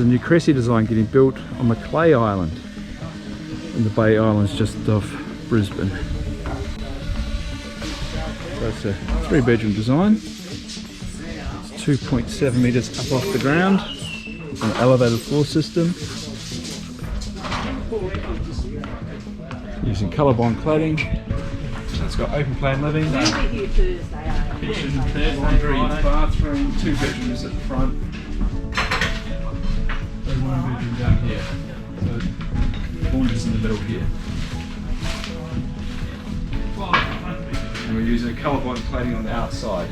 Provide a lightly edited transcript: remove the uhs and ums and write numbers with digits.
a new CRESSY design getting built on Macleay Island in the Bay Islands just off Brisbane. So it's a 3-bedroom design. It's 2.7 metres up off the ground. An elevated floor system. Using colour-bond cladding. It's got open plan living. Kitchen, laundry, bathroom, 2 bedrooms at the front. And 1 bedroom down here. So laundry's in the middle here. And we're using colour-bond cladding on the outside.